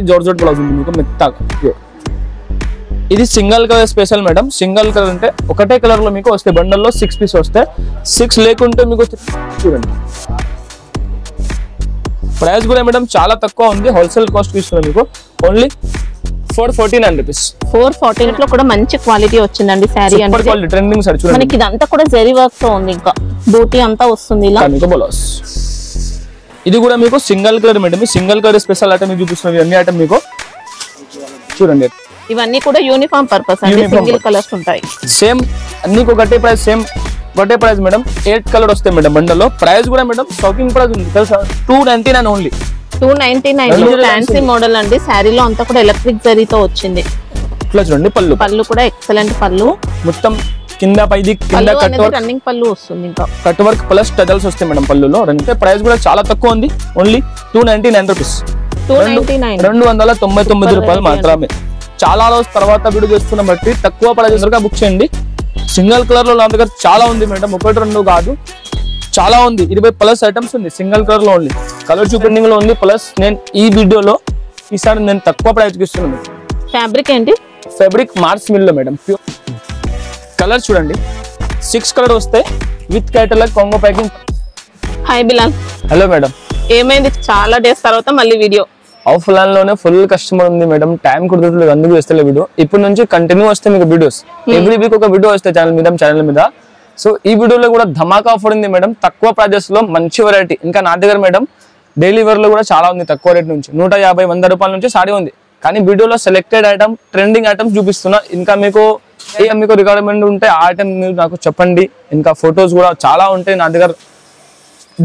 Georgette blouse ఉంది మీకు మెత్తగా. ఇది single colour special madam. Single colour అంటే ఒకటే కలర్ లో మీకు వస్తాయి, బండల్లో 6 పీస్ వస్తాయి. 6 లేకుంటే మీకు చూడండి. ప్రైస్ కూడా మేడం చాలా తక్కువ ఉంది, హోల్సేల్ కాస్ట్ ఇస్తున్నాం మీకు ఓన్లీ 449 రూపీస్. 449 లో కూడా మంచి క్వాలిటీ వచ్చిందండి సారీ అనేది. ట్రెండింగ్ సారీ చూడండి. మనకి ఇదంతా కూడా జరీ వర్క్ తో ఉంది, ఇంకా బూటీ అంతా వస్తుంది ఇలా మీకు బ్లౌజ్. ఇది కూడా మీకు single colour madam. Single colour special item చూపిస్తున్నాం. అన్ని ఐటమ్ మీకు చూడండి. ఇవన్నీ కూడా యూనిఫామ్ పర్పస్ అండి, సింగిల్ కలర్స్ ఉంటాయి. సేమ్ అన్ని ఒకటే ప్రైస్, సేమ్ ఒకటే ప్రైస్ మేడం. 8 కలర్ వస్తాయి మేడం బండల్లో. ప్రైస్ కూడా మేడం షాకింగ్ ప్రైస్ ఉంది తెలుసా, 299 ఓన్లీ. 299 ఫ్యాన్సీ మోడల్ అండి. శారీలో అంతా కూడా ఎలక్ట్రిక్ జరీతో వచ్చింది. ఇట్లా చూడండి. పళ్ళు కూడా ఎక్సలెంట్ పళ్ళు, మొత్తం కింద పైది కింద కట్ వర్క్, రన్నింగ్ పళ్ళు వస్తుంది. ఇంకా కట్ వర్క్ ప్లస్ టజల్స్ వస్తాయి మేడం పళ్ళులో. ప్రైస్ కూడా చాలా తక్కువ ఉంది, ఓన్లీ 299 రూపీస్. 299 రూపాయలు మాత్రమే. చాలా రోజు తర్వాత వీడియో చేస్తున్న బట్టి తక్కువ ప్రైజెస్ బుక్ చేయండి. సింగిల్ కలర్ లో నా దగ్గర చాలా ఉంది మేడం, 1-2 కాదు, చాలా ఉంది. 20+ ఐటమ్స్ ఉంది సింగిల్ కలర్ లో ఓన్లీ. కలర్ చూపెండింగ్ లో ఉంది. ప్లస్ నేను ఈ వీడియోలో ఈసారి నేను తక్కువ ప్రైస్ కి ఇస్తున్నాను. ఫ్యాబ్రిక్ ఏంటి? ఫ్యాబ్రిక్ మార్స్ మిల్ లో మేడం. ప్యూర్ కలర్ చూడండి. 6 కలర్ వస్తాయి with catalogue combo packing. Hi Bilal. Hello madam. ఏమైంది చాలా డేస్ తర్వాత మళ్ళీ వీడియో? ఆఫ్లైన్ లోనే ఫుల్ కస్టమర్ ఉంది మేడం, టైం కుదరట్లేదు, అందుకు వేస్తలే వీడియో. ఇప్పుడు నుంచి కంటిన్యూ వస్తాయి మీకు వీడియోస్. ఎవ్రీ వీక్ ఒక వీడియో వస్తాయి ఛానల్ మీద. సో ఈ వీడియోలో కూడా ధమాకా ఆఫర్ ఉంది మేడం, తక్కువ ప్రైజెస్ లో మంచి వెరైటీ. ఇంకా నా దగ్గర మేడం డైలీ వేర్ లో కూడా చాలా ఉంది తక్కువ రేట్ నుంచి. 150-100 రూపాయల నుంచి సారీ ఉంది. కానీ వీడియోలో సెలెక్టెడ్ ఐటమ్, ట్రెండింగ్ ఐటమ్స్ చూపిస్తున్నా. ఇంకా మీకు రిక్వైర్మెంట్ ఉంటే ఆ ఐటమ్ మీరు నాకు చెప్పండి. ఇంకా ఫొటోస్ కూడా చాలా ఉంటాయి నా దగ్గర.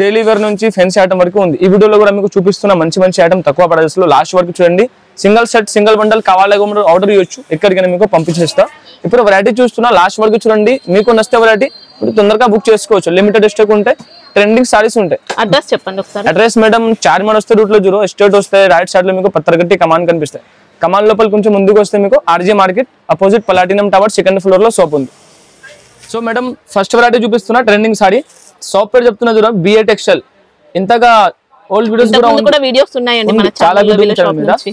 డైలీ వేర్ నుంచి ఫెన్సీ ఐటమ్ వరకు ఉంది. ఈ వీడియోలో కూడా మీకు చూపిస్తున్న మంచి ఐటమ్ తక్కువ ప్రైజెస్ లో. లాస్ట్ వరకు చూడండి. సింగిల్ సెట్, సింగిల్ బండల్ కావాలి ఆర్డర్ చేయొచ్చు, ఎక్కడికైనా మీకు పంపించేస్తా. ఇప్పుడు వెరైటీ చూస్తున్నా, లాస్ట్ వరకు చూడండి. మీకు నచ్చితే వెరైటీ ఇప్పుడు తొందరగా బుక్ చేసుకోవచ్చు. లిమిటెడ్ స్టాక్ ఉంటాయి, ట్రెండింగ్ సారీస్ ఉంటాయి. అడ్రస్ చెప్పండి ఒకసారి. అడ్రస్ మేడం చార్మినార్ వస్తే రూట్ లో జూరో ఎస్టేట్ వస్తే రైట్ సైడ్ లో మీకు పత్తరగట్టి కమాన్ కనిపిస్తాయి. కమాన్ లోపల కొంచెం ముందుకు వస్తే మీకు RJ market opposite platinum tower 2nd floor లో షాప్ ఉంది. సో మేడం ఫస్ట్ వెరైటీ చూపిస్తున్నా, ట్రెండింగ్ సారీ. షాప్ పేరు చెప్తున్నా చూడ, బిఏ టెక్స్టైల్. ఇంతగా ఓల్డ్ వీడియోస్ కూడా వీడియోస్ ఉన్నాయండి మన చాలా వీడియోస్.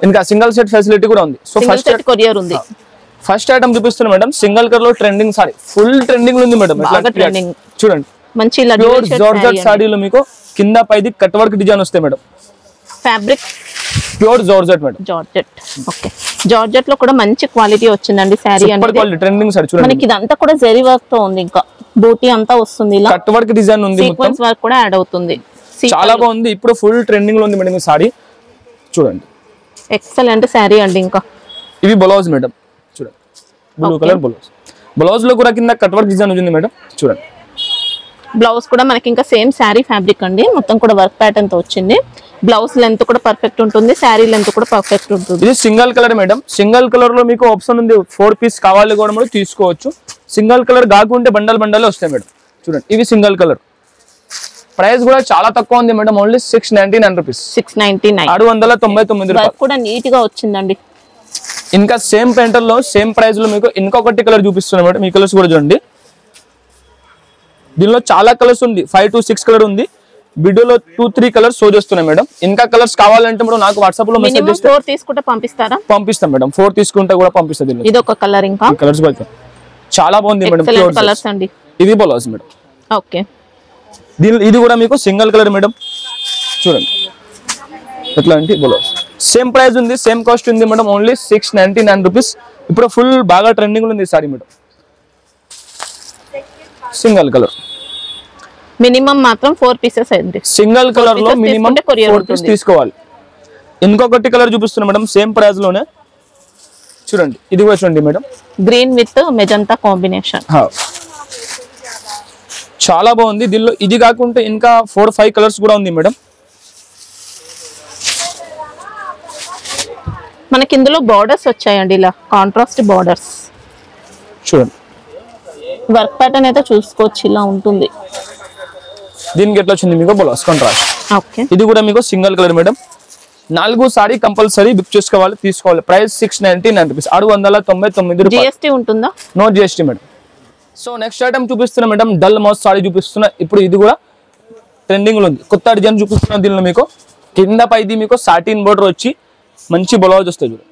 ఇంకా సింగిల్ సెట్ ఫెసిలిటీ కూడా ఉంది. సో ఫస్ట్ కొరియర్ ఉంది. ఫస్ట్ ఐటమ్ చూపిస్తున్నా మేడం, సింగిల్ కలర్ లో ట్రెండింగ్ సారీ. ఫుల్ ట్రెండింగ్ ఉంది మేడం. చూడండి, మంచి జార్జెట్ సారీలో మీకు కింద పైది కట్ వర్క్ డిజైన్ వస్తాయి madam. Fabric pure georgette madam. Okay, georgette లో కూడా మంచి క్వాలిటీ వచ్చిందండి సారీ అనేది. ట్రెండింగ్ సారీ చూడండి. మనకి ఇదంతా కూడా జరీ వర్క్ తో ఉంది, ఇంకా బూటీ అంతా వస్తుంది, ఇలా కట్ వర్క్ డిజైన్ ఉంది, సీక్వెన్స్ వర్క్ కూడా యాడ్ అవుతుంది. చాలా బాగుంది. ఇప్పుడు ఫుల్ ట్రెండింగ్ లో ఉంది మేడం ఈ సారీ. చూడండి, ఎక్సలెంట్ సారీ అండి. ఇంకా ఇవి బ్లౌజ్ మేడం. చూడండి, బ్లూ కలర్ బ్లౌజ్. బ్లౌజ్ లో కూడా కింద కట్ వర్క్ డిజైన్ ఉంది మేడం. చూడండి, బ్లౌజ్ కూడా మనకి ఇంకా సేమ్ శారీ ఫ్యాబ్రిక్ అండి, మొత్తం కూడా వర్క్ ప్యాటర్న్ తో వచ్చింది. బ్లౌజ్ లెంత్ కూడా పర్ఫెక్ట్ ఉంటుంది, శారీ లెంత్ కూడా పర్ఫెక్ట్ ఉంటుంది. ఇది single colour madam. Single colour లో మీకు ఆప్షన్ ఉంది, 4 పీస్ కావాలి కూడా మనం తీసుకోవచ్చు. సింగిల్ కలర్ కాకుంటే బండల్ వస్తాయి మేడం. చూడండి, ఇవి సింగిల్ కలర్. ప్రైస్ కూడా చాలా తక్కువ ఉంది మేడం, ఓన్లీ 699 రూపీస్. 699, 699 రూపాయలు. కూడా నీట్ గా వచ్చిందండి. ఇంకా సేమ్ పెయింటర్ లో సేమ్ ప్రైస్ లో మీకు ఇంకొకటి కలర్ చూపిస్తున్నాం మేడం. ఈ కలర్స్ కూడా చూడండి. దీనిలో చాలా కలర్స్ ఉంది, 5 to 6 కలర్ ఉంది. వీడియోలో 2-3 కలర్స్ షో చేస్తున్నాయి మేడం. ఇంకా కలర్స్ కావాలంటే మేడం నాకు వాట్సాప్ లో మెసేజ్ చేస్తే 4 తీసుకుంటే పంపిస్తారా? పంపిస్తాం మేడం. 4 తీసుకుంటే కూడా పంపిస్తాం. ఇది ఒక కలర్. ఇంకా కలర్స్ కూడా చాలా బాగుంది మేడం. కలర్స్ అండి. ఇది బ్లౌజ్ మేడం. ఓకే, ఇది కూడా మీకు సింగిల్ కలర్ మేడం. చూడండి, ఎట్లాంటి బ్లౌజ్. సేమ్ ప్రైస్ ఉంది, సేమ్ కాస్ట్ ఉంది మేడం, ఓన్లీ 699 రూపీస్. ఇప్పుడు ఫుల్ బాగా ట్రెండింగ్ ఉంది sorry madam. Single colour minimum మాత్రం 4 పీసెస్ అయింది. సింగిల్ కలర్ లో మినిమం 4 పీస్ తీసుకోవాలి. ఇంకొకటి కలర్ చూపిస్తున్నా మేడం, సేమ్ ప్రైస్ లోనే. చూడండి, ఇది కూడా చూడండి madam, green with magenta combination. చాలా బాగుంది. దీనిలో ఇది కాకుండా ఇంకా 4-5 కలర్స్ కూడా ఉంది మేడం. మనకి ఇందులో బార్డర్స్ వచ్చాయండి, ఇలా కాంట్రాస్ట్ బార్డర్స్. చూడండి, వర్క్ ప్యాటర్న్ అయితే చూసుకోవచ్చు, ఇలా ఉంటుంది. దీనికి ఎట్లా వచ్చింది మీకు బ్లౌజ్ కాంట్రాస్ట్. ఓకే, ఇది కూడా మీకు single colour madam. 4 sari compulsory book చేసుకోవాలి, తీసుకోవాలి. Price 699 rupees. 699 రూపాయలు. జిఎస్టీ ఉంటుందా? No GST madam. So next item చూపిస్తున్నా మేడం, డల్ మౌస్ సారీ చూపిస్తున్నా. ఇప్పుడు ఇది కూడా ట్రెండింగ్ లో ఉంది, కొత్త డిజైన్ చూపిస్తున్నా. దీనిలో మీకు కింద పైది మీకు సాటిన్ బోర్డర్ వచ్చి మంచి బ్లౌజ్ వస్తుంది చూడండి.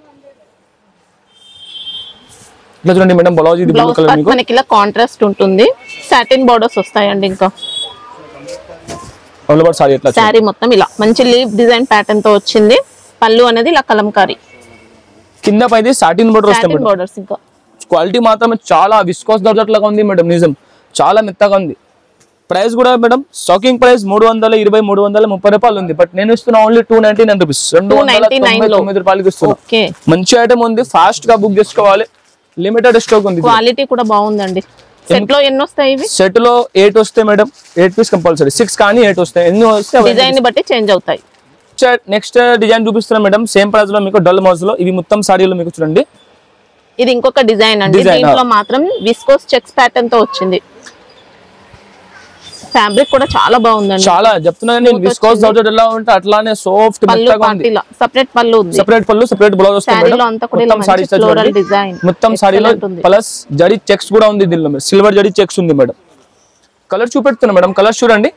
ఇట్లా చూడండి మేడం బ్లౌజ్ ఇది బ్లూ బ్లౌజ్ కలర్ పార్ట్ మీకు మనకి ఇలా కాంట్రాస్ట్ ఉంటుంది, సాటిన్ బోర్డర్స్ వస్తాయండి. ఇంకా ఆల్ ఓవర్ సారీ ఎట్లా శారీ మొత్తం ఇలా మంచి లీవ్ డిజైన్ ప్యాటర్న్ తో వచ్చింది. పళ్ళు అనేది ఇలా కలంకారీ కింద పైది సాటిన్ బోర్డర్ వస్తాయి సాటిన్ మేడం. బోర్డర్స్. ఇంకా క్వాలిటీ మాత్రం చాలా విస్కోస్ దర్జట్లాగా ఉంది మేడం, నిజం చాలా మెత్తగా ఉంది. ప్రైస్ కూడా మేడం స్టాకింగ్ ప్రైస్ 320 330 రూపాయలు ఉంది. బట్ నేను ఇస్తున్నా ఓన్లీ 299 రూపీస్, 299 రూపాయలకి ఇస్తున్నా. ఓకే, మంచి ఐటమ్ ఉంది, ఫాస్ట్ గా బుక్ చేసుకోవాలి, లిమిటెడ్ స్టాక్ ఉంది. క్వాలిటీ కూడా బాగుందండి. సెట్ లో ఎన్ని వస్తాయి ఇవి? సెట్ లో 8 వస్తాయి మేడం, 8 పీస్ కంపల్సరీ, 6 కానీ 8 వస్తాయి. ఎన్ని వస్తే డిజైన్ ని బట్టి చేంజ్ అవుతాయి. నెక్స్ట్ డిజైన్ చూపిస్తున్నా మేడం, సేమ్ ప్రైస్ లో మీకు డల్ మోజ్ లో. ఇవి మొత్తం సారీలో మీకు చూడండి, ఇది ఇంకొక డిజైన్ అండి. దీంట్లో మాత్రం విస్కోస్ చెక్స్ ప్యాటర్న్ తో వచ్చింది. ఫ్యాబ్రిక్ కూడా చాలా బాగుందండి. చాలా చెప్తున్నాను నేను, విస్కోస్ జార్జెట్ ఎలా ఉంటే అట్లానే సాఫ్ట్ మెత్తగా ఉంది. సెపరేట్ పళ్ళు ఉంది, సెపరేట్ పళ్ళు సెపరేట్ బ్లౌజ్ వస్తుంది మేడం. మొత్తం సారీ ఫ్లోరల్ డిజైన్, మొత్తం సారీలో ప్లస్ జరీ చెక్స్ కూడా ఉంది దీనిలో, సిల్వర్ జరీ చెక్స్ ఉంది మేడం. కలర్ చూపెడుతున్నా మేడం, కలర్స్ చూడండి,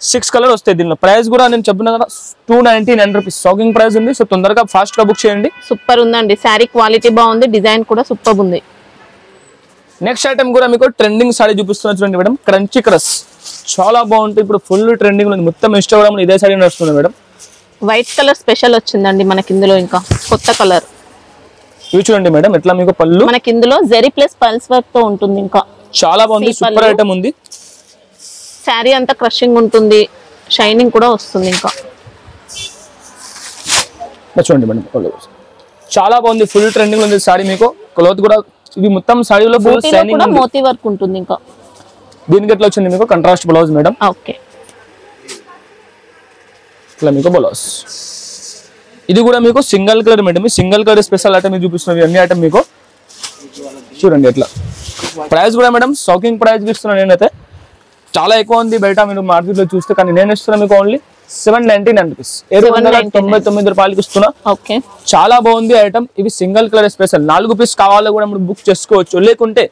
6 కలర్ వస్తాయి దీనిలో. ప్రైస్ కూడా నేను చెప్తున్నా కదా 299 రూపీస్ షాకింగ్ ప్రైస్ ఉంది. సో తొందరగా ఫాస్ట్ గా బుక్ చేయండి. సూపర్ ఉందండి, శారీ క్వాలిటీ బాగుంది, డిజైన్ కూడా సూపర్ ఉంది. నెక్స్ట్ ఐటమ్ కూడా మీకు ట్రెండింగ్ సారీ చూపిస్తున్నా చూడండి మేడం, క్రంచీ క్రస్ చాలా బాగుంటుంది. ఇప్పుడు ఫుల్ ట్రెండింగ్ ఉంది, మొత్తం ఇన్స్టాగ్రామ్ లో ఇదే సారీ నడుస్తుంది మేడం. వైట్ కలర్ స్పెషల్ వచ్చిందండి మనకి ఇందులో, ఇంకా కొత్త కలర్. ఇవి చూడండి మేడం ఎట్లా మీకు పళ్ళు మనకి ఇందులో జెరీ ప్లస్ పల్స్ వర్క్ తో ఉంటుంది. ఇంకా చాలా బాగుంది, సూపర్ ఐటమ్ ఉంది. శారీ అంతా క్రషింగ్ ఉంటుంది, షైనింగ్ కూడా వస్తుంది. ఇంకా చూడండి మేడం చాలా బాగుంది, ఫుల్ ట్రెండింగ్ ఉంది సారీ. మీకు క్లాత్ కూడా ఇవి మొత్తం సారీలో ఫుల్ షైనింగ్ కూడా మోతీ వర్క్ ఉంటుంది. ఇంకా దీనికి ఎట్లా వచ్చింది మీకు కంట్రాస్ట్ బ్లౌజ్ మేడం. ఓకే, ఇట్లా మీకు బ్లౌజ్. ఇది కూడా మీకు single colour madam, single colour special item చూపిస్తున్నది. అన్ని ఐటమ్ మీకు చూడండి ఎట్లా. ప్రైస్ కూడా మేడం షాకింగ్ ప్రైస్ ఇస్తున్నాను నేనైతే, చాలా ఎక్కువ ఉంది బయట మీరు మార్కెట్ లో చూస్తే, కానీ నేను ఇస్తున్నా మీకు ఓన్లీ 799 రూపీస్, 799 రూపాయలకి ఇస్తున్నా. ఓకే, చాలా బాగుంది ఐటమ్. ఇవి సింగిల్ కలర్ స్పెషల్, 4 పీస్ కావాలో కూడా మీరు బుక్ చేసుకోవచ్చు. లేకుంటే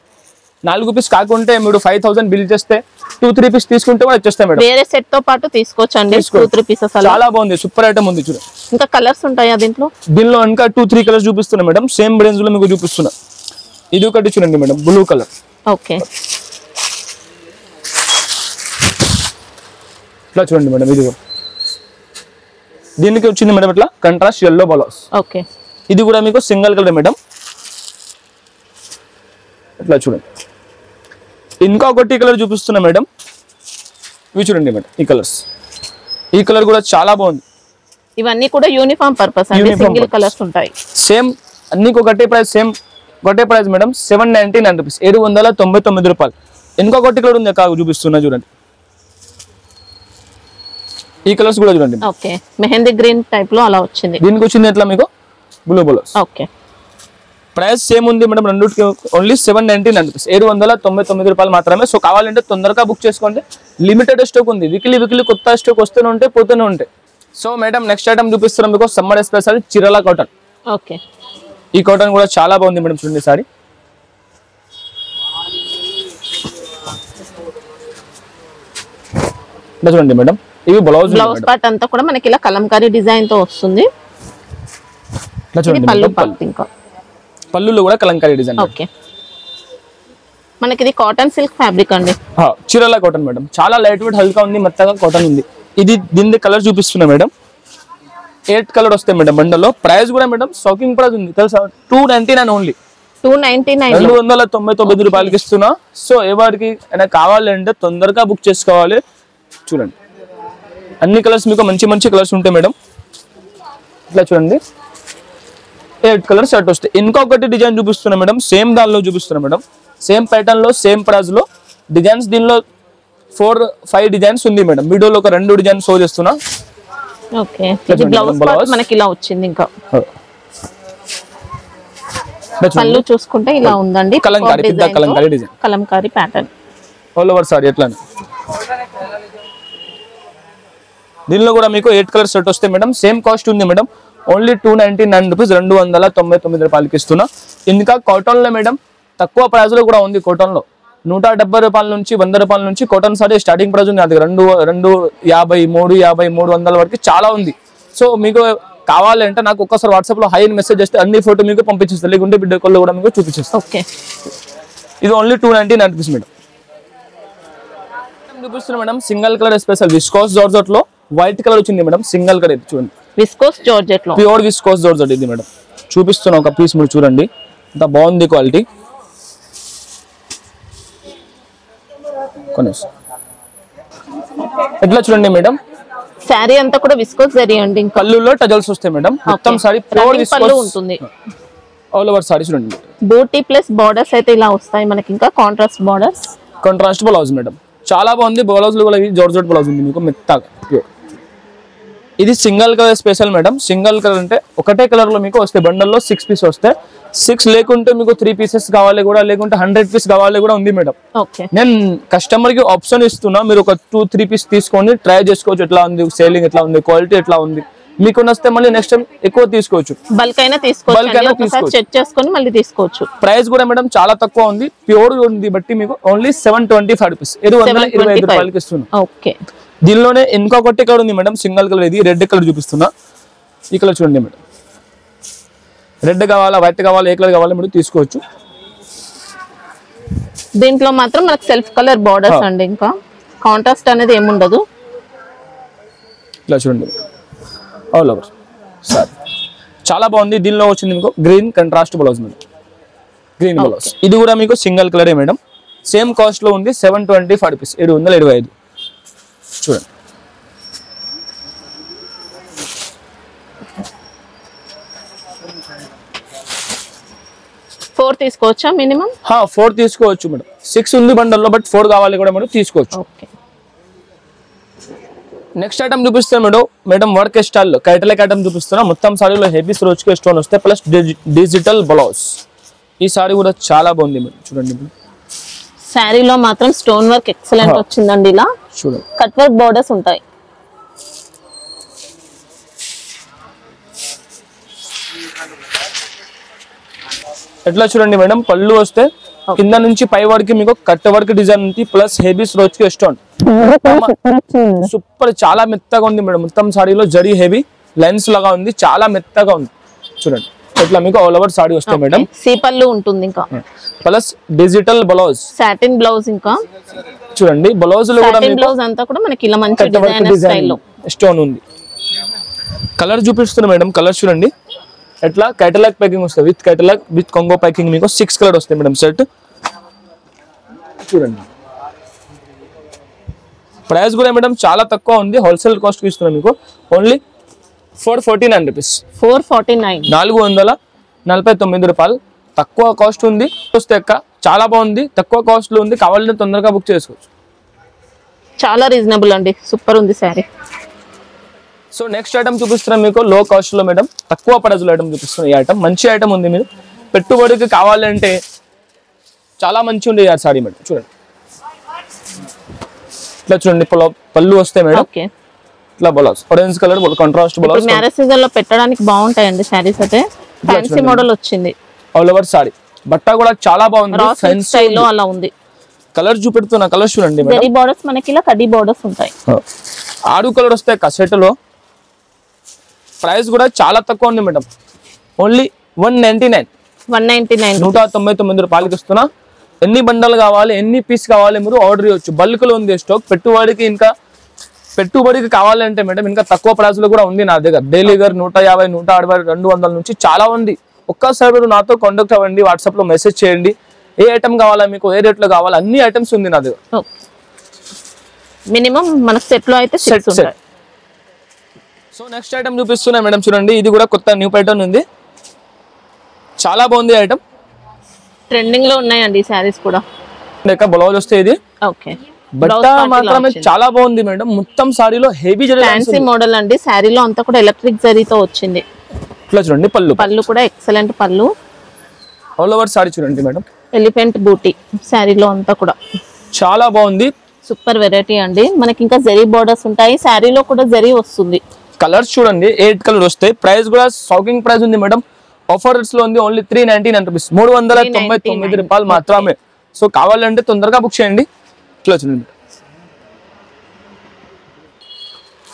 4 పీస్ కాకుంటే మీరు 5000 బిల్ చేస్తే 2-3 పీస్ తీసుకుంటే కూడా వచ్చేస్తాయి మేడం. వేరే సెట్ తో పాటు తీసుకోవచ్చు అండి, 2-3 పీసెస్. చాలా బాగుంది, సూపర్ ఐటమ్ ఉంది చూడండి. ఇంకా కలర్స్ ఉంటాయా దీంట్లో? దీనిలో ఇంకా 2-3 కలర్స్ చూపిస్తున్నా మేడం, సేమ్ రేంజ్ లో మీకు చూపిస్తున్నా. ఇది ఒకటి చూడండి మేడం, బ్లూ కలర్. ఓకే, ఇట్లా చూడండి మేడం, ఇది కూడా దీనికి వచ్చింది మేడం ఇట్లా కంట్రాస్ట్ yellow బ్లౌజ్. ఓకే, ఇది కూడా మీకు సింగిల్ కలర్ మేడం. ఇట్లా చూడండి. ఇంకా ఒకటి కలర్ చూపిస్తున్నా మేడం, ఇవి చూడండి మేడం, ఈ కలర్స్. ఈ కలర్ కూడా చాలా బాగుంది. ఇవన్నీ కూడా యూనిఫామ్ పర్పస్ అండి, సింగిల్ కలర్స్ ఉంటాయి. సేమ్ అన్నికి ఒకటే ప్రైస్, సేమ్ ఒకటే ప్రైస్ మేడం, 799 రూపీస్, 799 రూపాయలు. ఇంకొకటి కలర్ ఉంది కాదు చూపిస్తున్నా చూడండి, ఈ కలర్స్ కూడా చూడండి. ఓకే, మెహందీ గ్రీన్ టైప్ లో అలా వచ్చింది. దీనికి వచ్చింది ఎట్లా మీకు blue blouse. Okay, price same ఉంది మేడం, రెండుకి ఓన్లీ 799 రూపీస్, 799 రూపాయలు మాత్రమే. సో కావాలంటే తొందరగా బుక్ చేసుకోండి, లిమిటెడ్ స్టాక్ ఉంది. వీక్లీ కొత్త స్టాక్ వస్తూనే ఉంటాయి, పోతూనే ఉంటాయి. సో మేడం నెక్స్ట్ ఐటమ్ చూపిస్తున్నాం మీకు సమ్మర్ స్పెషల్ చీరల కాటన్. ఓకే, ఈ కాటన్ కూడా చాలా బాగుంది మేడం, చూడండి సారీ. చూడండి మేడం, ఇవి బ్లౌజ్ పార్ట్ అంతా కూడా మనకి ఇలా కలంకారీ డిజైన్ తో వస్తుంది. పళ్ళు పార్ట్, ఇంకా పళ్ళులో కూడా కలంకారీ డిజైన్. ఓకే, మనకి ఇది కాటన్ సిల్క్ ఫ్యాబ్రిక్ అండి, చీరల కాటన్ మేడం. చాలా లైట్ వెయిట్ హల్కా ఉంది, మెత్తగా కాటన్ ఉంది. ఇది దీని కలర్ చూపిస్తున్నా మేడం, 8 కలర్ వస్తాయి మేడం బండల్లో. ప్రైస్ కూడా మేడం షాకింగ్ ప్రైస్ ఉంది తెలుసా, 299 ఓన్లీ, 299 రూపాయలకి ఇస్తున్నా. సో ఎవరికి కావాలంటే తొందరగా బుక్ చేసుకోవాలి. చూడండి అన్ని కలర్స్ మీకు మంచి మంచి కలర్స్ ఉంటాయి మేడం. ఇట్లా చూడండి 8 కలర్స్ షర్ట్ వస్తాయి. ఇంకొకటి డిజైన్ చూపిస్తున్నా మేడం, సేమ్ దానిలో చూపిస్తున్నా మేడం, సేమ్ ప్యాటర్న్ లో సేమ్ ప్రైస్ లో డిజైన్స్. దీనిలో 4-5 డిజైన్స్ ఉంది మేడం, వీడియోలో ఒక 2 డిజైన్ షో చేస్తున్నా. ఓకే, ఇది బ్లౌజ్ పార్ట్ మనకి ఇలా వచ్చింది. ఇంకా పళ్ళు చూసుకుంటే ఇలా ఉందండి, కలంకారీ పెద్ద Kalamkari design, Kalamkari pattern all over sorry ఎట్లా. దీనిలో కూడా మీకు 8 కలర్ సెట్ వస్తాయి మేడం. సేమ్ కాస్ట్ ఉంది మేడం, ఓన్లీ 299 రూపీస్, 299 రూపాయలకి ఇస్తున్నా. ఇంకా కాటన్ లో మేడం తక్కువ ప్రైస్ లో కూడా ఉంది. కాటన్ లో 170 రూపాయల నుంచి 100 రూపాయల నుంచి కాటన్ సారీ స్టార్టింగ్ ప్రైస్ ఉంది. అది 250, 350, 300 వరకు చాలా ఉంది. సో మీకు కావాలంటే నాకు ఒక్కసారి వాట్సాప్ లో హై మెసేజ్ చేస్తే అన్ని ఫోటో మీకు పంపించేస్తాను, లేకుంటే వీడియో కాల్ లో కూడా మీకు చూపించేస్తాను. ఓకే, ఇది ఓన్లీ 299 రూపీస్ మేడం. చూపిస్తున్నా madam single colour special viscose georgette లో వైట్ కలర్ వచ్చింది మేడం. సింగిల్ కలర్ ఇది చూడండి, విస్కోస్ జార్జెట్ లో ప్యూర్ విస్కోస్ జార్జెట్ ఇది మేడం. చూపిస్తున్నా ఒక పీస్ మీరు చూడండి, ఇంత బాగుంది క్వాలిటీ. ఎట్లా చూడండి మేడం, శారీ అంతా కూడా విస్కోస్ జరీ అండి. ఇంకా పళ్ళులో టజల్స్ వస్తాయి మేడం. మొత్తం సారీ ప్యూర్ పళ్ళు విస్కోస్ ఉంటుంది. ఆల్ ఓవర్ సారీ చూడండి. బూటీ ప్లస్ బార్డర్స్ అయితే ఇలా వస్తాయి మనకి, ఇంకా contrast borders, contrast blouse madam. చాలా బాగుంది. బ్లౌజ్ కూడా జార్జెట్ బ్లౌజ్ ఉంది మీకు మెత్తగా ప్యూర్. ఇది single colour special madam. Single colour అంటే ఒకటే కలర్ లో మీకు వస్తాయి. బండల్లో 6 పీస్ వస్తాయి. 6 లేకుంటే మీకు 3 పీసెస్ కావాలి కూడా, లేకుంటే 100 పీస్ కావాలి కూడా ఉంది మేడం. నేను కస్టమర్ కి ఆప్షన్ ఇస్తున్నా, మీరు ఒక 2-3 పీస్ తీసుకొని ట్రై చేసుకోవచ్చు. ఎట్లా ఉంది సేలింగ్, ఎట్లా ఉంది క్వాలిటీ, ఎట్లా ఉంది మీకు నచ్చితే మళ్ళీ నెక్స్ట్ టైం ఎక్కువ తీసుకోవచ్చు. బల్క్ అయినా తీసుకోవచ్చు, చెక్ చేసుకొని మళ్ళీ తీసుకోవచ్చు. ప్రైస్ కూడా మేడం చాలా తక్కువ ఉంది, ప్యూర్ ఉంది. బట్టి మీకు ఓన్లీ 725 రూపీస్, 725 రూపాయలకి ఇస్తున్నాం. ఓకే, దీనిలోనే ఇంకొకటి కలర్ ఉంది మేడం, సింగిల్ కలర్. ఇది రెడ్ కలర్ చూపిస్తున్నా. ఈ కలర్ చూడండి మేడం. రెడ్ కావాలా, వైట్ కావాలా, ఏ కలర్ కావాలా మీరు తీసుకోవచ్చు. దీంట్లో మాత్రం మనకు సెల్ఫ్ కలర్ బార్డర్స్ అండి, ఇంకా కాంట్రాస్ట్ అనేది ఏముండదు. ఇలా చూడండి ఆల్ ఓవర్ సారీ, చాలా బాగుంది. దీనిలో వచ్చింది మీకు green contrast blouse madam, green blouse. ఇది కూడా మీకు సింగిల్ కలరే మేడం. సేమ్ కాస్ట్ లో ఉంది, 725 రూపీస్, 725 చూడండి. ఫోర్ తీసుకోవచ్చా మినిమం? 4 తీసుకోవచ్చు మేడం. 6 ఉంది బండల్లో, బట్ 4 కావాలి కూడా మేడం తీసుకోవచ్చు. ఓకే, నెక్స్ట్ ఐటమ్ చూపిస్తాను మేడం వర్క్ స్టైల్ లో కైటలక్ ఐటమ్ చూపిస్తున్నా. మొత్తం సారీలో హెవీ రోజ్కి స్టోన్ వస్తాయి, ప్లస్ డిజిటల్ బ్లౌజ్. ఈ సారీ కూడా చాలా బాగుంది మేడం, చూడండి. శారీలో మాత్రం స్టోన్ వర్క్ ఎక్సలెంట్ వచ్చిందండి. ఇలా చూడండి, కట్ వర్క్ బోర్డర్స్ ఉంటాయి. ఎట్లా చూడండి మేడం, పళ్ళు వస్తే కింద నుంచి పై వరకు మీకు కట్ వర్క్ డిజైన్ ఉంది, ప్లస్ హెవీ రోజ్కి స్టోన్. సూపర్, చాలా మెత్తగా ఉంది మేడం. మొత్తం సారీలో జరీ హెవీ లైన్స్ లాగా ఉంది, చాలా మెత్తగా ఉంది. చూడండి ఇట్లా మీకు ఆల్ ఓవర్ సారీ వస్తాయి మేడం. సీపల్లు ఉంటుంది, ఇంకా plus digital blouse, satin blouse. ఇంకా చూడండి బ్లౌజ్ లో కూడా బ్లౌజ్ అంతా కూడా మనకి ఇలా మంచి డిజైన్ లో స్టోన్ ఉంది. కలర్ చూపిస్తున్నా మేడం. కలర్ చూడండి, ఎట్లా కేటలాగ్ ప్యాకింగ్ వస్తుంది, విత్ కేటలాగ్ విత్ కొంగో ప్యాకింగ్. మీకు 6 కలర్ వస్తాయి మేడం సెట్. చూడండి ప్రైస్ కూడా మేడం చాలా తక్కువ ఉంది, హోల్సేల్ కాస్ట్ కి ఇస్తున్నాం మీకు ఓన్లీ 449 రూపీస్. 449, 449 రూపాయలు. తక్కువ కాస్ట్ ఉంది. వస్తే చాలా బాగుంది, తక్కువ కాస్ట్ లో ఉంది. కావాలంటే తొందరగా బుక్ చేసుకోవచ్చు. చాలా రీజనబుల్ అండి, సూపర్ ఉంది శారీ. సో నెక్స్ట్ ఐటమ్ చూపిస్తున్నాం మీకు లో కాస్ట్ లో మేడం, తక్కువ ప్రైస్ లో ఐటమ్ చూపిస్తున్నాం. ఈ ఐటమ్ మంచి ఐటమ్ ఉంది, మీరు పెట్టుబడికి కావాలంటే చాలా మంచి ఉంది ఈ సారీ మేడం. చూడండి ఇట్లా చూడండి, పళ్ళు వస్తాయి మేడం. ఇట్లా blouse orange colour contrast blouse. Marriage season లో పెట్టడానికి బాగుంటాయండి శారీస్. అయితే ఫ్యాన్సీ మోడల్ వచ్చింది, ఆల్ ఓవర్ సారీ. బట్ట కూడా చాలా బాగుంది, ఫ్యాన్సీ స్టైల్లో అలా ఉంది. కలర్ చూపెడుతున్నా, కలర్ చూడండి మేడం. జరీ బోర్డర్స్ మనకి ఇలా కడ్డీ బోర్డర్స్ ఉంటాయి. 6 కలర్ వస్తాయి కసెట్ లో. ప్రైస్ కూడా చాలా తక్కువ ఉంది మేడం, ఓన్లీ 199. 199 రూపాయలకి ఇస్తున్నా. ఎన్ని బండలు కావాలి, ఎన్ని పీస్ కావాలి మీరు ఆర్డర్ ఇవ్వచ్చు. బల్క్ లో ఉంది స్టాక్. పెట్టుబడికి కావాలంటే మేడం ఇంకా తక్కువ ప్రైస్ లో కూడా ఉంది నా దగ్గర. డైలీ వేర్ 150, 160, 200 నుంచి చాలా ఉంది. ఒక్కసారి మీరు నాతో కాంటాక్ట్ అవ్వండి, వాట్సాప్ లో మెసేజ్ చేయండి. ఏ ఐటమ్ కావాలా మీకు, ఏ రేట్ లో కావాలా, అన్ని ఐటమ్స్ ఉంది నా దగ్గర. మినిమం మన సెట్ లో అయితే సెట్. సో నెక్స్ట్ ఐటమ్ చూపిస్తున్నా మేడం, చూడండి. ఇది కూడా కొత్త న్యూ ప్యాటర్న్ ఉంది, చాలా బాగుంది ఐటమ్. ట్రెండింగ్ లో ఉన్నాయండి ఈ సారీస్ కూడా. బ్లౌజ్ వస్తే ఇది ఓకే, బట్ట మాత్రమే చాలా బాగుంది మేడం. మొత్తం సారీలో హెవీ జరీ ఫ్యాన్సీ మోడల్ అండి. సారీలో అంతా కూడా ఎలక్ట్రిక్ జరీతో వచ్చింది. ఇట్లా చూడండి, పళ్ళు కూడా ఎక్సలెంట్ పళ్ళు. ఆల్ ఓవర్ సారీ చూడండి మేడం, ఎలిఫెంట్ బూటీ. సారీలో అంతా కూడా చాలా బాగుంది, సూపర్ వెరైటీ అండి. మనకి ఇంకా జరీ బోర్డర్స్ ఉంటాయి, సారీలో కూడా జరీ వస్తుంది. కలర్స్ చూడండి, 8 కలర్ వస్తాయి. ప్రైస్ కూడా షాకింగ్ ప్రైస్ ఉంది మేడం. ఆఫర్స్ లో ఉంది ఓన్లీ 399 రూపీస్, 399 రూపాయలు మాత్రమే. సో కావాలంటే తొందరగా బుక్ చేయండి. ఇట్లా చూడండి.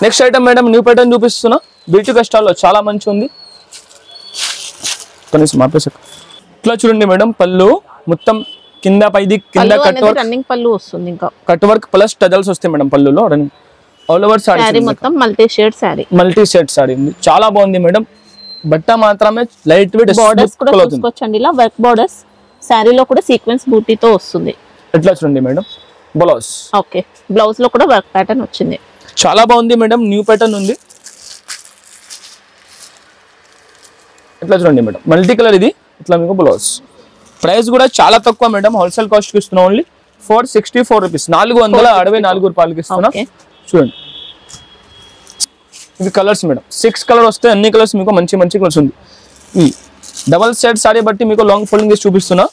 Next item madam, new pattern చూపిస్తున్నా. బీటు కష్టాల్లో చాలా మంచి ఉంది. కనీసం మార్పేసాక ఇట్లా చూడండి మేడం, పళ్ళు మొత్తం కింద పైది కింద కట్ వర్క్, రన్నింగ్ పళ్ళు వస్తుంది, ఇంకా కట్ వర్క్ ప్లస్ టజల్స్ వస్తాయి మేడం పళ్ళులో. రన్నింగ్ ఆల్ ఓవర్ సారీ మొత్తం మల్టీ షేడ్ సారీ ఉంది, చాలా బాగుంది మేడం. బట్ట మాత్రమే లైట్ వెయిట్, బోర్డర్స్ కూడా చూసుకోవచ్చండి, ఇలా వర్క్ బోర్డర్స్. సారీలో కూడా సీక్వెన్స్ బూటీతో వస్తుంది. ఎట్లా చూడండి మేడం బ్లౌజ్. ఓకే, బ్లౌజ్ లో కూడా వర్క్ ప్యాటర్న్ వచ్చింది, చాలా బాగుంది మేడం. న్యూ ప్యాటర్న్ ఉంది. ఎట్లా చూడండి మేడం మల్టీ కలర్ ఇది. ఇట్లా మీకు బ్లౌజ్. ప్రైస్ కూడా చాలా తక్కువ మేడం, హోల్సేల్ కాస్ట్ కి ఇస్తున్నాం. ఓన్లీ 464 రూపీస్, 464 రూపాయలకి ఇస్తున్నా. చూడండి ఇవి కలర్స్ మేడం, 6 కలర్ వస్తాయి. అన్ని కలర్స్ మీకు మంచి మంచి కలర్స్ ఉంది. ఈ డబల్ సెట్ సారీ బట్టి మీకు లాంగ్ ఫోల్డింగ్ చేసి చూపిస్తున్నా.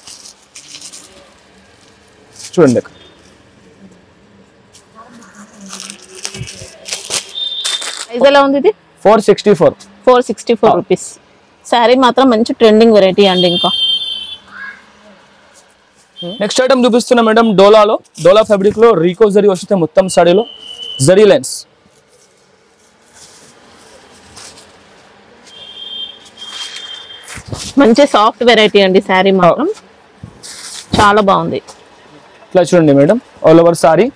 చూడండి ప్రైస్ ఎలా ఉంది ఇది? 464 రూపీస్. సారీ మాత్రం మంచి ట్రెండింగ్ వెరైటీ అండి. ఇంకా నెక్స్ట్ ఐటమ్ చూపిస్తున్నా మేడం, డోలాలో. డోలా ఫ్యాబ్రిక్ లో రీకో జరీ వస్తే మొత్తం సారీలో జరీ లైన్స్. మంచి సాఫ్ట్ వెరైటీ అండి. సారీ మాత్రం చాలా బాగుంది. ఇట్లా చూడండి madam all over sorry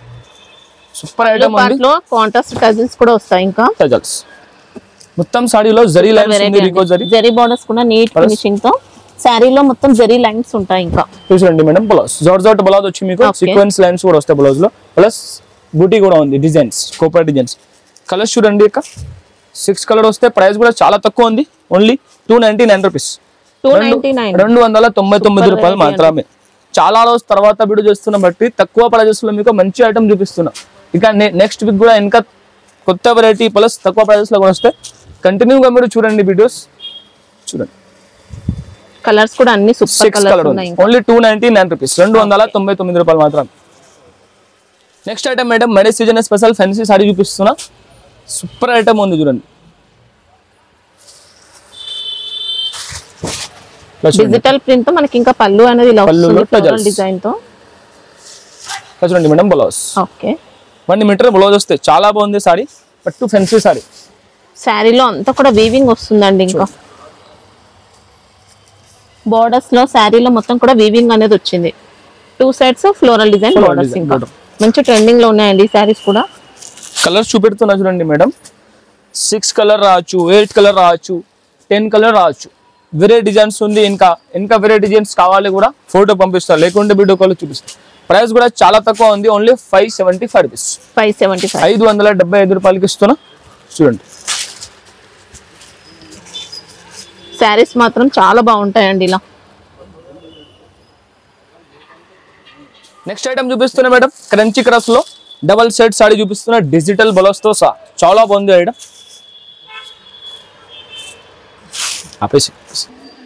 super item ఉంది. లో కాంట్రాస్ట్ టజిల్స్ కూడా వస్తాయి, ఇంకా టజిల్స్ మొత్తం సారీలో జరీ లైన్స్ ఉంది. రీకో జరీ, జరీ బోర్డర్స్ కూడా నీట్ ఫినిషింగ్ తో. సారీలో మొత్తం జరీ లైన్స్ ఉంటాయి. ఇంకా చూడండి మేడం బ్లౌజ్ జార్జెట్ బ్లౌజ్ వచ్చి మీకు సీక్వెన్స్ లైన్స్ కూడా వస్తాయి బ్లౌజ్ లో, ప్లస్ బూటీ కూడా ఉంది, డిజైన్స్ కోపర్ డిజైన్స్. కలర్స్ చూడండి ఇక 6 కలర్ వస్తే. ప్రైస్ కూడా చాలా తక్కువ ఉంది, ఓన్లీ 299 రూపీస్, 299 రూపాయలు మాత్రమే. చాలా రోజు తర్వాత వీడియో చేస్తున్నా బట్టి తక్కువ ప్రైజెస్ లో మీకు మంచి ఐటమ్ చూపిస్తున్నా. ఇక నెక్స్ట్ వీక్ కూడా ఇంకా కొత్త వెరైటీ ప్లస్ తక్కువ ప్రైజెస్ లో కూడా వస్తాయి. కంటిన్యూగా మీరు చూడండి వీడియోస్. చూడండి కలర్స్ కూడా అన్ని సూపర్ కలర్స్ ఉన్నాయి. ఓన్లీ 299 రూపీస్, 299 రూపాయలు మాత్రం. Next item madam marriage season special fancy sorry చూపిస్తున్నా. సూపర్ ఐటమ్ ఉంది చూడండి. డిజిటల్ ప్రింట్ తో మనకి ఇంకా పళ్ళు అనేది ఇలా వస్తుంది ఫ్లోరల్ డిజైన్ తో. చూడండి madam blouse. Okay, 1 metre blouse వస్తే చాలా బాగుంది సారీ. పట్టు ఫ్యాన్సీ సారీ. సారీలో అంతా కూడా వీవింగ్ వస్తుందండి. ఇంకా బోర్డర్స్ లో సారీలో మొత్తం కూడా వీవింగ్ అనేది వచ్చింది. 2 సైడ్స్ ఫ్లోరల్ డిజైన్ బోర్డర్స్. ఇంకా మంచి ట్రెండింగ్ లో ఉన్నాయండి సారీస్ కూడా. కలర్స్ చూపెడుతున్నా చూడండి మేడం. 6 కలర్ రావచ్చు, 8 కలర్ రావచ్చు, 10 కలర్ రావచ్చు. వేరే డిజైన్స్ ఉంది. ఇంకా వేరే డిజైన్స్ కావాలి కూడా ఫోటో పంపిస్తారు, లేకుంటే వీడియో కాల్ చూపిస్తారు. ప్రైస్ కూడా చాలా తక్కువ ఉంది, ఓన్లీ 575 రూపీస్, 575 రూపాయలకి ఇస్తున్నా. చూడండి సారీస్ మాత్రం చాలా బాగుంటాయండి ఇలా. నెక్స్ట్ ఐటమ్ చూపిస్తున్నా మేడం, క్రంచీ క్రష్ లో డబల్ సెట్ సారీ చూపిస్తున్నా, డిజిటల్ బ్లౌజ్ తో సహా. చాలా బాగుంది ఐటమ్.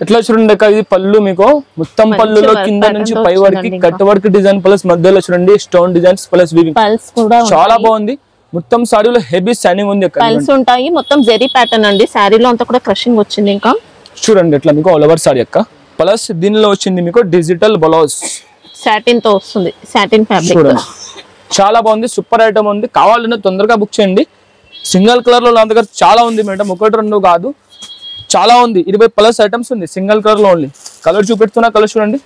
ఎట్లా చూడండి అక్క, ఇది పళ్ళు మీకు మొత్తం పళ్ళులో కింద నుంచి పై వరకు కట్ వర్క్ డిజైన్ ప్లస్ మధ్యలో చూడండి స్టోన్ డిజైన్స్ ప్లస్ వీవింగ్. చాలా బాగుంది. మొత్తం సారీలో హెవీ షైనింగ్ ఉంది. పల్స్ ఉంటాయి, మొత్తం జెరీ ప్యాటర్న్ అండి. సారీలో అంతా కూడా క్రషింగ్ వచ్చింది. ఇంకా చూడండి ఎట్లా మీకు ఆల్ ఓవర్ సారీ అక్క. ప్లస్ దీనిలో వచ్చింది మీకు డిజిటల్ బ్లౌజ్, సాటిన్ తో వస్తుంది, సాటిన్ ఫ్యాబ్రిక్. చూడండి చాలా బాగుంది, సూపర్ ఐటమ్ ఉంది. కావాలన్నా తొందరగా బుక్ చేయండి. సింగిల్ కలర్ లో నా దగ్గర చాలా ఉంది మేడం, 1-2 కాదు, చాలా ఉంది. 20+ ఐటమ్స్ ఉంది సింగిల్ కలర్ లో. ఓన్లీ కలర్ చూపెడుతున్నా, కలర్ చూడండి.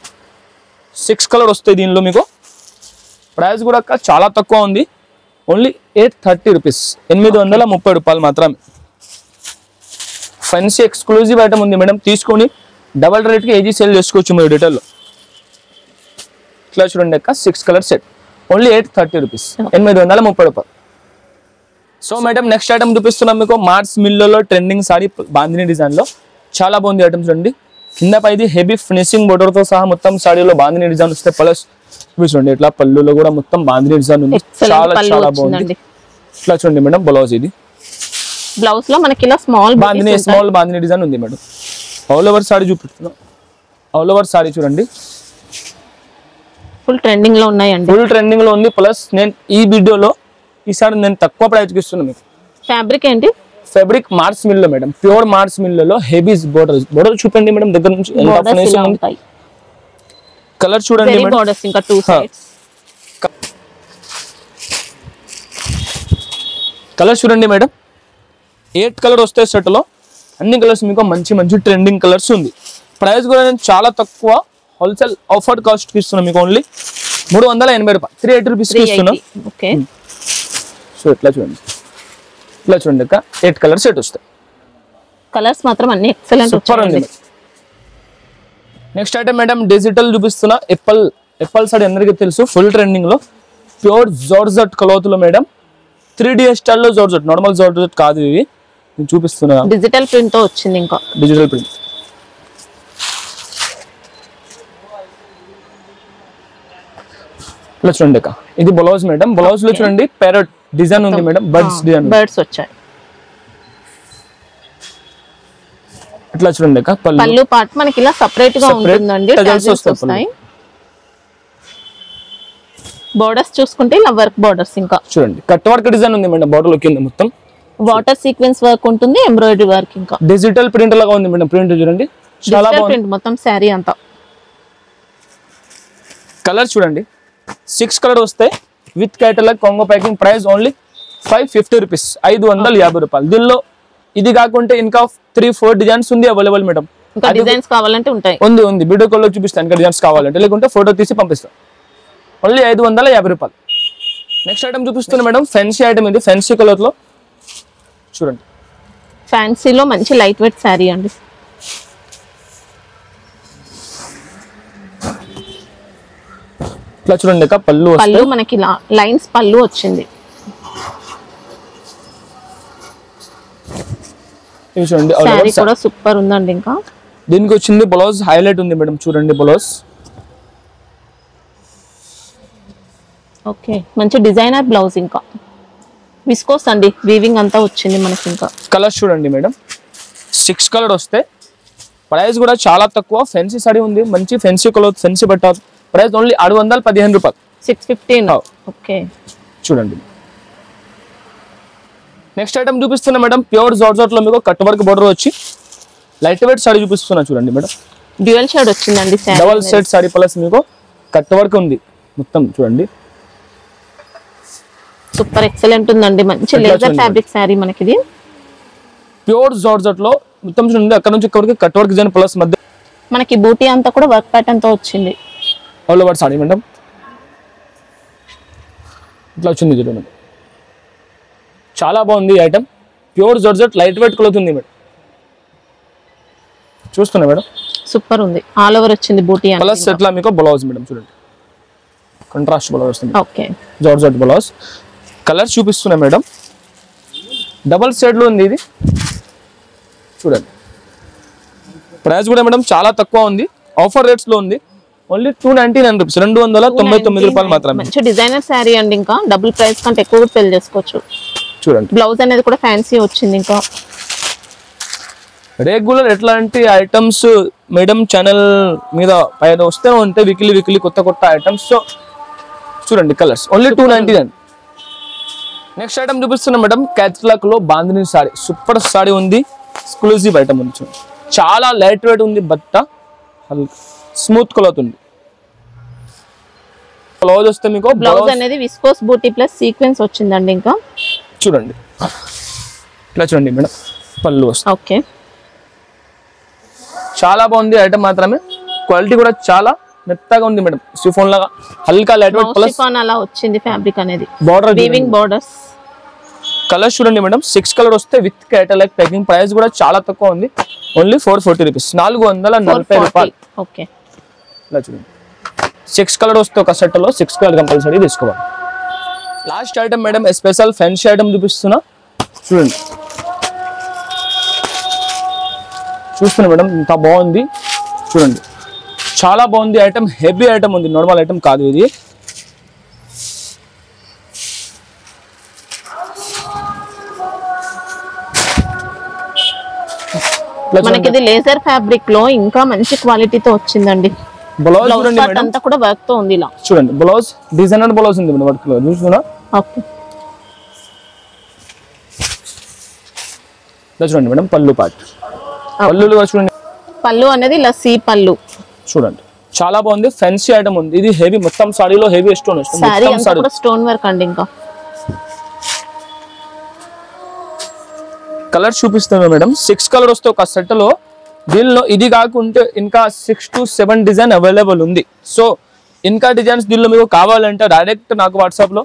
6 కలర్ వస్తాయి దీనిలో మీకు. ప్రైస్ కూడా చాలా తక్కువ ఉంది, ఓన్లీ 830 రూపీస్, 830 రూపాయలు మాత్రమే. ఫ్యాన్సీ ఎక్స్క్లూజివ్ ఐటమ్ ఉంది మేడం, తీసుకొని డబల్ రేట్కి ఏజీ సేల్ చేసుకోవచ్చు మీరు డీటెయిల్లో. ఇట్లా చూడండి అక్క, 6 కలర్ సెట్, ఓన్లీ 830 రూపీస్, 830 రూపాయలు. సో మేడం నెక్స్ట్ ఐటమ్ చూపిస్తున్నాం మీకు, మార్స్ మిల్లులో ట్రెండింగ్ సారీ బాందిని డిజైన్ లో. చాలా బాగుంది ఐటమ్ చూడండి. కింద పైది హెవీ ఫినిషింగ్ బోర్డర్ తో సహా మొత్తం సారీలో బాందిని డిజైన్ వస్తే. ప్లస్ చూడండి ఇట్లా పళ్ళులో కూడా మొత్తం బాందిని డిజైన్ ఉంది. చాలా చాలా బాగుంది. ఇట్లా చూడండి మేడం బ్లౌజ్. ఇది బ్లౌజ్ లో మనకి ఇలా స్మాల్ బాందిని డిజైన్ ఉంది మేడం. ఆల్ ఓవర్ సారీ చూపిస్తున్నాం. ఆల్ ఓవర్ సారీ చూడండి, ఫుల్ ట్రెండింగ్ లో ఉన్నాయండి, ఫుల్ ట్రెండింగ్ లో ఉంది. ప్లస్ నేను ఈ వీడియోలో ఈసారి నేను తక్కువ ప్రైస్ కి ఇస్తున్నా మీకు. ఫ్యాబ్రిక్ ఏంటి? ఫ్యాబ్రిక్ మార్స్ మిల్ లో మేడం, ప్యూర్ మార్స్ మిల్ లో హెవీ బోర్డర్ చూపండి మేడం దగ్గర నుంచి. కలర్ చూడండి మేడం, బోర్డర్స్ ఇంకా 2 సైడ్స్. కలర్ చూడండి మేడం, 8 కలర్ వస్తాయి సెట్ లో. అన్ని కలర్స్ మీకు మంచి మంచి ట్రెండింగ్ కలర్స్ ఉంది. ప్రైస్ కూడా నేను చాలా తక్కువ హోల్సేల్ ఆఫర్ కాస్ట్ కి ఇస్తున్నా మీకు. ఓన్లీ 380 రూపాయలు, 380 రూపీస్ కి ఇస్తున్నా. ఓకే, సో ఇట్లా చూడండి, ఇట్లా చూడండి అక్క. 8 కలర్ సెట్ వస్తాయి. కలర్స్ మాత్రం అన్ని ఎక్సలెంట్ సూపర్ ఉంది. నెక్స్ట్ ఐటమ్ మేడం డిజిటల్ చూపిస్తున్నా. ఎప్పల్ సారీ అందరికీ తెలుసు, ఫుల్ ట్రెండింగ్ లో ప్యూర్ జార్జెట్ క్లాత్ లో మేడం 3D స్టైల్ లో జార్జెట్, నార్మల్ జార్జెట్ కాదు ఇవి. నేను చూపిస్తున్నా, డిజిటల్ ప్రింట్ తో వచ్చింది. ఇంకా డిజిటల్ ప్రింట్. ఇట్లా చూడండి అక్క, ఇది బ్లౌజ్ మేడం. బ్లౌజ్ లో చూడండి ప్యారెట్ డిజైన్ ఉంది మేడం, బర్డ్స్ డిజైన్, బర్డ్స్ వచ్చాయి. ఇట్లా చూడండి అక్క. పళ్ళు పార్ట్ మనకి ఇలా సెపరేట్ గా ఉంటుందండి. వస్తాయి బోర్డర్స్ చూసుకుంటే ఇలా వర్క్ బోర్డర్స్. ఇంకా చూడండి కట్ వర్క్ డిజైన్ ఉంది మేడం. బోర్డర్ లో కింద మొత్తం వాటర్ సీక్వెన్స్ వర్క్ ఉంటుంది, ఎంబ్రాయిడరీ వర్క్. ఇంకా డిజిటల్ ప్రింట్ లాగా ఉంది మేడం. ప్రింట్ చూడండి చాలా బాగుంది. ప్రింట్ మొత్తం శారీ అంతా. కలర్ చూడండి 6 కలర్ వస్తాయి with catalogue combo packing. Price only 550 rupees, 550 రూపాయలు. దీనిలో ఇది కాకుంటే ఇంకా 3-4 డిజైన్స్ ఉంది అవైలబుల్ మేడం. ఇంకా డిజైన్స్ కావాలంటే ఉంటాయి. ఉంది వీడియో కాల్ లో చూపిస్తాను ఇంకా డిజైన్స్ కావాలంటే, లేకుంటే ఫోటో తీసి పంపిస్తాను. ఓన్లీ 550 రూపాయలు. నెక్స్ట్ ఐటమ్ చూపిస్తున్నా మేడం, ఫ్యాన్సీ ఐటమ్. ఇది ఫ్యాన్సీ కలర్ లో చూడండి. ఫ్యాన్సీలో మంచి లైట్ వెయిట్ శారీ అండి. ఇట్లా చూడండి అక్క. పళ్ళు మనకి లైన్స్ పళ్ళు వచ్చింది. చూడండి శారీ కూడా సూపర్ ఉందండి. ఇంకా దీనికి వచ్చింది బ్లౌజ్ హైలైట్ ఉంది మేడం. చూడండి బ్లౌజ్. ఓకే, మంచి డిజైనర్ బ్లౌజ్. ఇంకా విస్కోస్ అండి, వీవింగ్ అంతా వచ్చింది మనకి. ఇంకా కలర్స్ చూడండి మేడం, 6 కలర్ వస్తాయి. ప్రైస్ కూడా చాలా తక్కువ. ఫెన్సీ సారీ ఉంది, మంచి ఫెన్సీ కలర్, ఫెన్సీ బట్ట. ప్రైస్ ఓన్లీ 615 రూపాయలు, 615. ఓకే, చూడండి. నెక్స్ట్ ఐటమ్ చూపిస్తున్నా మేడం, ప్యూర్ జార్జెట్ లో మీకు కట్ వర్క్ బోర్డర్ వచ్చి లైట్ వెయిట్ సారీ చూపిస్తున్నా. చూడండి మేడం, డ్యూయల్ షేడ్ వచ్చిందండి. డబల్ సెట్ సారీ ప్లస్ మీకు కట్ వర్క్ ఉంది మొత్తం. చూడండి సూపర్ ఎక్సలెంట్ ఉందండి. మంచి లేజర్ ఫ్యాబ్రిక్ శారీ మనకి. ఇది ప్యూర్ జార్జెట్ లో మొత్తం చూడండి. అక్కడ నుంచి ఇక్కడికి కట్ వర్క్ డిజైన్ ప్లస్ మధ్య మనకి బూటీ అంతా కూడా వర్క్ ప్యాటర్న్ తో వచ్చింది. All over sorry madam. ఇట్లా వచ్చింది చూడండి, చాలా బాగుంది item. Pure georgette light weight cloth ఉంది మేడం. చూస్తున్నా మేడం, సూపర్ ఉంది. ఆల్ ఓవర్ వచ్చింది బూటీ ప్లస్ ఎట్లా మీకు బ్లౌజ్ మేడం. చూడండి కాంట్రాస్ట్ బ్లౌజ్ వస్తుంది. Okay, georgette blouse. కలర్ చూపిస్తున్నా మేడం, డబల్ షేడ్ లో ఉంది ఇది. చూడండి ప్రైస్ కూడా మేడం చాలా తక్కువ ఉంది, ఆఫర్ రేట్స్ లో ఉంది. ఓన్లీ 299 రూపీస్, 299 రూపాయలు మాత్రమే. మంచి డిజైనర్ శారీ అండి. ఇంకా డబుల్ ప్రైస్ కంటే ఎక్కువ కూడా సెల్ చేసుకోవచ్చు. చూడండి బ్లౌజ్ అనేది కూడా ఫ్యాన్సీ వచ్చింది. ఇంకా రెగ్యులర్ ఎట్లాంటి ఐటమ్స్ మేడం ఛానల్ మీద పైన వస్తే ఉంటాయి, వీక్లీ కొత్త ఐటమ్స్. సో చూడండి కలర్స్ ఓన్లీ 299. నెక్స్ట్ ఐటమ్ చూపిస్తున్నా మేడం, క్యాట్లాక్ లో బాందిని సారీ. సూపర్ సారీ ఉంది, ఎక్స్క్లూజివ్ ఐటమ్ ఉంది. చూడండి చాలా లైట్ వెయిట్ ఉంది, బట్ట స్మూత్ క్లాత్ ఉంది. బ్లౌజ్ వస్తే మీకు బ్లౌజ్ అనేది విస్కోస్ బూటీ ప్లస్ సీక్వెన్స్ వచ్చిందండి. ఇంకా చూడండి ఇట్లా చూడండి మేడం, పళ్ళు వస్తుంది. ఓకే, చాలా బాగుంది ఐటమ్ మాత్రమే. క్వాలిటీ కూడా చాలా మెత్తగా ఉంది మేడం, షిఫాన్ లాగా హల్కా లైట్ వెయిట్ ప్లస్ షిఫాన్ అలా వచ్చింది ఫ్యాబ్రిక్ అనేది. Border weaving borders. కలర్ చూడండి మేడం, 6 కలర్ వస్తే విత్ కేటలాగ్ ప్యాకింగ్. ప్రైస్ కూడా చాలా తక్కువ ఉంది, ఓన్లీ 440 రూపీస్, 440 రూపాయలు. ఓకే, ఇలా చూడండి 6 కలర్ వస్తే ఒక సెట్ లో 6 కలర్ కంపల్సరీ తీసుకోవాలి. Last item madam, special fancy item చూపిస్తున్నా. చూడండి మేడం, ఇంత బాగుంది. చూడండి చాలా బాగుంది ఐటమ్, హెవీ ఐటమ్ ఉంది, నార్మల్ ఐటమ్ కాదు ఇది. మనకి ఇది లేజర్ ఫ్యాబ్రిక్ లో ఇంకా మంచి క్వాలిటీతో వచ్చిందండి. బ్లౌజ్ చూడండి మేడం, అంతా కూడా వర్క్ తో ఉంది. ఇలా చూడండి బ్లౌజ్ డిజైనర్ బ్లౌజ్ ఉంది మేడం, వర్క్ లో చూస్తున్నా. ఓకే, చూడండి మేడం పళ్ళు పార్ట్. పళ్ళు చూడండి, పళ్ళు అనేది లస్సీ పళ్ళు. చూడండి చాలా బాగుంది, ఫ్యాన్సీ ఐటమ్ ఉంది. ఇది హెవీ, మొత్తం సారీలో హెవీ స్టోన్ వస్తుంది. సారీ అంతా కూడా స్టోన్ వర్క్ అండి. ఇంకా కలర్ చూపిస్తాను మేడం. 6 కలర్ వస్తే ఒక సెట్ లో. దీనిలో ఇది కాకుంటే ఇంకా 6 to 7 డిజైన్ అవైలబుల్ ఉంది. సో ఇంకా డిజైన్స్ దీనిలో మీకు కావాలంటే డైరెక్ట్ నాకు వాట్సాప్ లో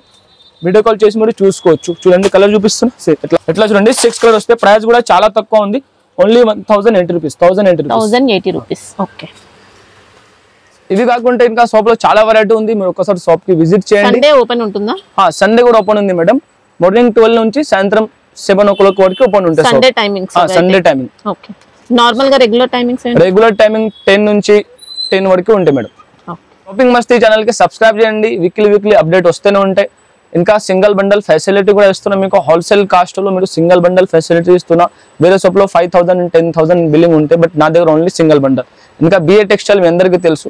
వీడియో కాల్ చేసి మీరు చూసుకోవచ్చు. చూడండి కలర్ చూపిస్తున్నా ఎట్లా చూడండి. 6 కలర్ వస్తే ప్రైస్ కూడా చాలా తక్కువ ఉంది. Only 1080 rupees. 1080 రూపీస్. ఓకే. ఇవి కాకుంటే ఇంకా షాప్ లో చాలా వెరైటీ ఉంది. మీరు ఒకసారి షాప్ కి విజిట్ చేయండి. సండే ఓపెన్ ఉంటుందా? సండే కూడా ఓపెన్ ఉంది మేడం. మార్నింగ్ 12 నుంచి సాయంత్రం 7 o'clock వరకు ఓపెన్ ఉంటుంది. Sunday timings. Sunday timing. Okay. Normal గా రెగ్యులర్ టైమింగ్స్ ఏంటి? రెగ్యులర్ టైమింగ్ 10 నుంచి 10 వరకు ఉంటాయి మేడం. షాపింగ్ మస్తీ ఛానల్ కి సబ్స్క్రైబ్ చేయండి. వీక్లీ అప్డేట్ వస్తూనే ఉంటాయి. ఇంకా సింగిల్ బండల్ ఫెసిలిటీ కూడా ఇస్తున్నా మీకు. హోల్సేల్ కాస్ట్ లో మీరు సింగిల్ బండల్ ఫెసిలిటీ ఇస్తున్నా. వేరే షాప్ లో 5,000 10,000 బిల్లింగ్ ఉంటాయి. బట్ నా దగ్గర ఓన్లీ సింగిల్ బండల్. ఇంకా బిఏ టెక్స్టైల్ మీ అందరికీ తెలుసు.